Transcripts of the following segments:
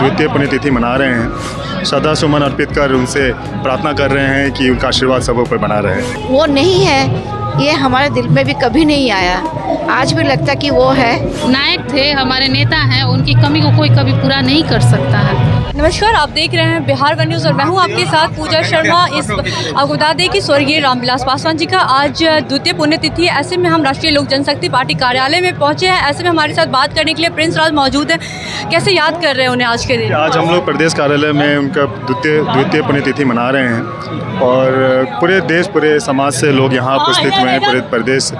द्वितीय पुण्यतिथि मना रहे हैं। श्रद्धा सुमन अर्पित कर उनसे प्रार्थना कर रहे हैं कि उनका आशीर्वाद सबों पर बना रहे। वो नहीं है, ये हमारे दिल में भी कभी नहीं आया। आज भी लगता कि वो है। नायक थे, हमारे नेता हैं, उनकी कमी को कोई कभी पूरा नहीं कर सकता है। नमस्कार, आप देख रहे हैं बिहार वन न्यूज़ और मैं हूं आपके साथ पूजा शर्मा। आपको बता दें कि स्वर्गीय रामविलास पासवान जी का आज द्वितीय पुण्यतिथि है। ऐसे में हम राष्ट्रीय लोक जनशक्ति पार्टी कार्यालय में पहुंचे हैं। ऐसे में हमारे साथ बात करने के लिए प्रिंस राज मौजूद हैं। कैसे याद कर रहे हैं उन्हें आज के दिन? आज हम लोग प्रदेश कार्यालय में उनका द्वितीय पुण्यतिथि मना रहे हैं और पूरे देश पूरे समाज से लोग यहाँ उपस्थित हुए हैं। पूरे प्रदेश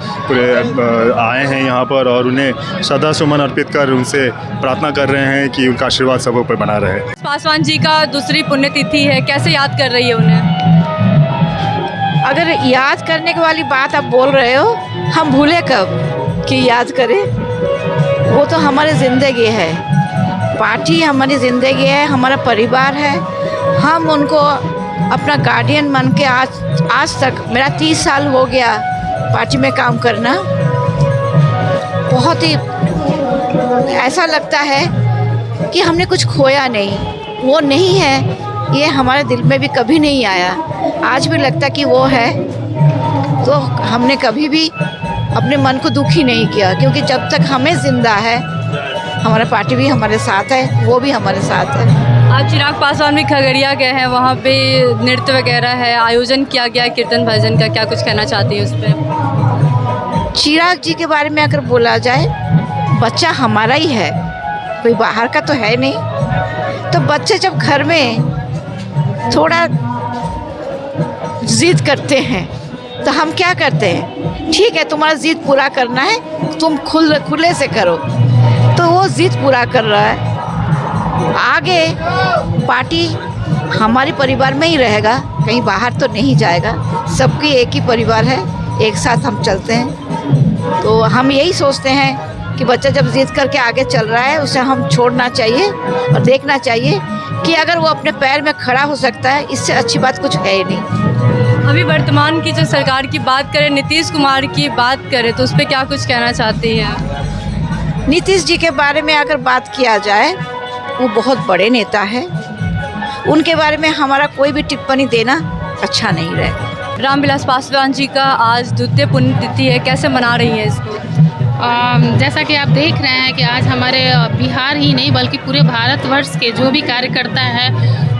आए हैं यहाँ पर और उन्हें श्रद्धा सुमन अर्पित कर उनसे प्रार्थना कर रहे हैं कि उनका आशीर्वाद सबों पर बना रहे। पासवान जी का दूसरी पुण्यतिथि है, कैसे याद कर रही है उन्हें? अगर याद करने की वाली बात आप बोल रहे हो, हम भूले कब कि याद करें। वो तो हमारी ज़िंदगी है, पार्टी हमारी ज़िंदगी है, हमारा परिवार है। हम उनको अपना गार्डियन मान के आज तक मेरा 30 साल हो गया पार्टी में काम करना। बहुत ही ऐसा लगता है कि हमने कुछ खोया नहीं। वो नहीं है, ये हमारे दिल में भी कभी नहीं आया। आज भी लगता कि वो है, तो हमने कभी भी अपने मन को दुखी नहीं किया, क्योंकि जब तक हमें ज़िंदा है हमारा पार्टी भी हमारे साथ है, वो भी हमारे साथ है। आज चिराग पासवान भी खगड़िया गए हैं, वहाँ पे नृत्य वगैरह है, आयोजन किया गया कीर्तन भजन का, क्या कुछ कहना चाहती है उस पर? चिराग जी के बारे में अगर बोला जाए, बच्चा हमारा ही है, कोई बाहर का तो है नहीं। तो बच्चे जब घर में थोड़ा जिद करते हैं तो हम क्या करते हैं, ठीक है तुम्हारा जिद पूरा करना है, तुम खुले से करो। तो वो जिद पूरा कर रहा है। आगे पार्टी हमारे परिवार में ही रहेगा, कहीं बाहर तो नहीं जाएगा। सबकी एक ही परिवार है, एक साथ हम चलते हैं। तो हम यही सोचते हैं कि बच्चा जब जिद करके आगे चल रहा है, उसे हम छोड़ना चाहिए और देखना चाहिए कि अगर वो अपने पैर में खड़ा हो सकता है, इससे अच्छी बात कुछ है ही नहीं। अभी वर्तमान की जो सरकार की बात करें, नीतीश कुमार की बात करें, तो उस पर क्या कुछ कहना चाहती हैं? नीतीश जी के बारे में अगर बात किया जाए, वो बहुत बड़े नेता है। उनके बारे में हमारा कोई भी टिप्पणी देना अच्छा नहीं रहेगा। रामविलास पासवान जी का आज द्वितीय पुण्यतिथि है, कैसे मना रही हैं इसको? जैसा कि आप देख रहे हैं कि आज हमारे बिहार ही नहीं बल्कि पूरे भारतवर्ष के जो भी कार्यकर्ता है,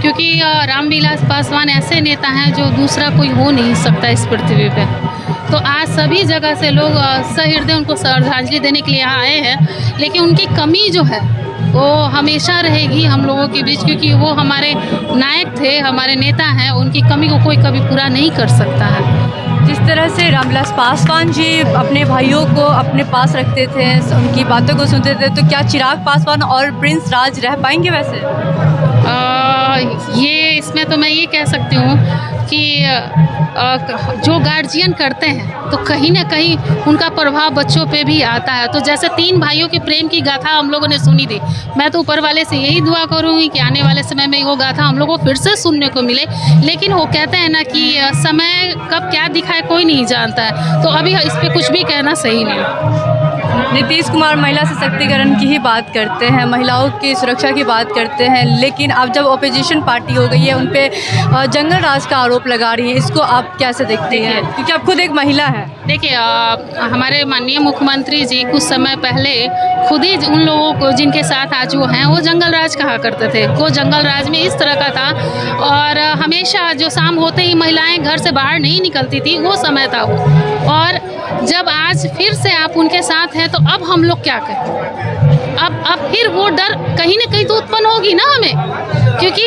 क्योंकि रामविलास पासवान ऐसे नेता हैं जो दूसरा कोई हो नहीं सकता इस पृथ्वी पे। तो आज सभी जगह से लोग सहृदय उनको श्रद्धांजलि देने के लिए यहाँ आए हैं। लेकिन उनकी कमी जो है वो हमेशा रहेगी हम लोगों के बीच, क्योंकि वो हमारे नायक थे, हमारे नेता हैं। उनकी कमी को कोई कभी पूरा नहीं कर सकता है। जिस तरह से रामविलास पासवान जी अपने भाइयों को अपने पास रखते थे, उनकी बातों को सुनते थे, तो क्या चिराग पासवान और प्रिंस राज रह पाएंगे वैसे? ये इसमें तो मैं ये कह सकती हूँ कि जो गार्जियन करते हैं तो कहीं ना कहीं उनका प्रभाव बच्चों पे भी आता है। तो जैसे 3 भाइयों के प्रेम की गाथा हम लोगों ने सुनी थी, मैं तो ऊपर वाले से यही दुआ करूँगी कि आने वाले समय में वो गाथा हम लोगों को फिर से सुनने को मिले। लेकिन वो कहते हैं ना कि समय कब क्या दिखाए कोई नहीं जानता है, तो अभी इस पर कुछ भी कहना सही नहीं। नीतीश कुमार महिला सशक्तिकरण की ही बात करते हैं, महिलाओं की सुरक्षा की बात करते हैं, लेकिन अब जब अपोजिशन पार्टी हो गई है उन पे जंगल राज का आरोप लगा रही है, इसको आप कैसे देखते हैं? क्योंकि आप खुद एक महिला हैं। देखिए, हमारे माननीय मुख्यमंत्री जी कुछ समय पहले खुद ही उन लोगों को जिनके साथ आज वो हैं, वो जंगल राज कहा करते थे। वो जंगल राज में इस तरह का था, और हमेशा जो शाम होते ही महिलाएं घर से बाहर नहीं निकलती थी, वो समय था वो। और जब आज फिर से आप उनके साथ हैं, तो अब हम लोग क्या करें? अब फिर वो डर कहीं ना कहीं तो उत्पन्न होगी ना हमें, क्योंकि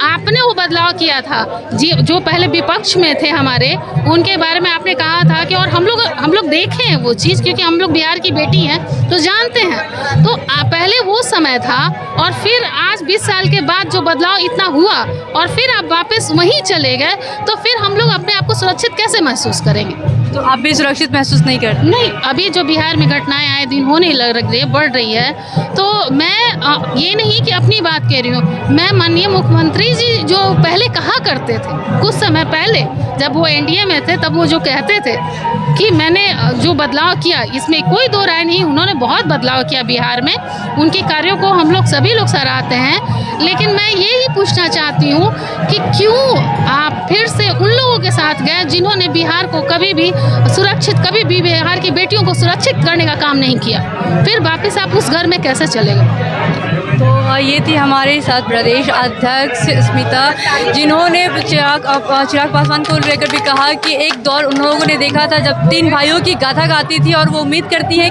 आपने वो बदलाव किया था। जी, जो पहले विपक्ष में थे हमारे, उनके बारे में आपने कहा था कि, और हम लोग देखे हैं वो चीज़, क्योंकि हम लोग बिहार की बेटी हैं तो जानते हैं। तो पहले वो समय था, और फिर आज 20 साल के बाद जो बदलाव इतना हुआ, और फिर आप वापस वहीं चले गए, तो फिर हम लोग अपने आप को सुरक्षित कैसे महसूस करेंगे? तो आप भी सुरक्षित महसूस नहीं करते? नहीं, अभी जो बिहार में घटनाएं आए दिन होने लग रही है, बढ़ रही है, तो मैं ये नहीं कि अपनी बात कह रही हूँ, मैं माननीय मुख्यमंत्री जी जो पहले कहा करते थे कुछ समय पहले जब वो एनडीए में थे, तब वो जो कहते थे कि मैंने जो बदलाव किया, इसमें कोई दो राय नहीं, उन्होंने बहुत बदलाव किया बिहार में, उनके कार्यों को हम लोग सभी लोग सराहते हैं। लेकिन मैं यही पूछना चाहती हूँ कि क्यों आप फिर से उन लोगों के साथ गए जिन्होंने बिहार को कभी भी सुरक्षित, कभी भी बिहार की बेटियों को सुरक्षित करने का काम नहीं किया, फिर वापस आप उस घर में कैसे चले गए? तो ये थी हमारे साथ प्रदेश अध्यक्ष स्मिता, जिन्होंने चिराग पासवान को लेकर भी कहा कि एक दौर उन लोगों ने देखा था जब 3 भाइयों की गाथा गाती थी और वो उम्मीद करती हैं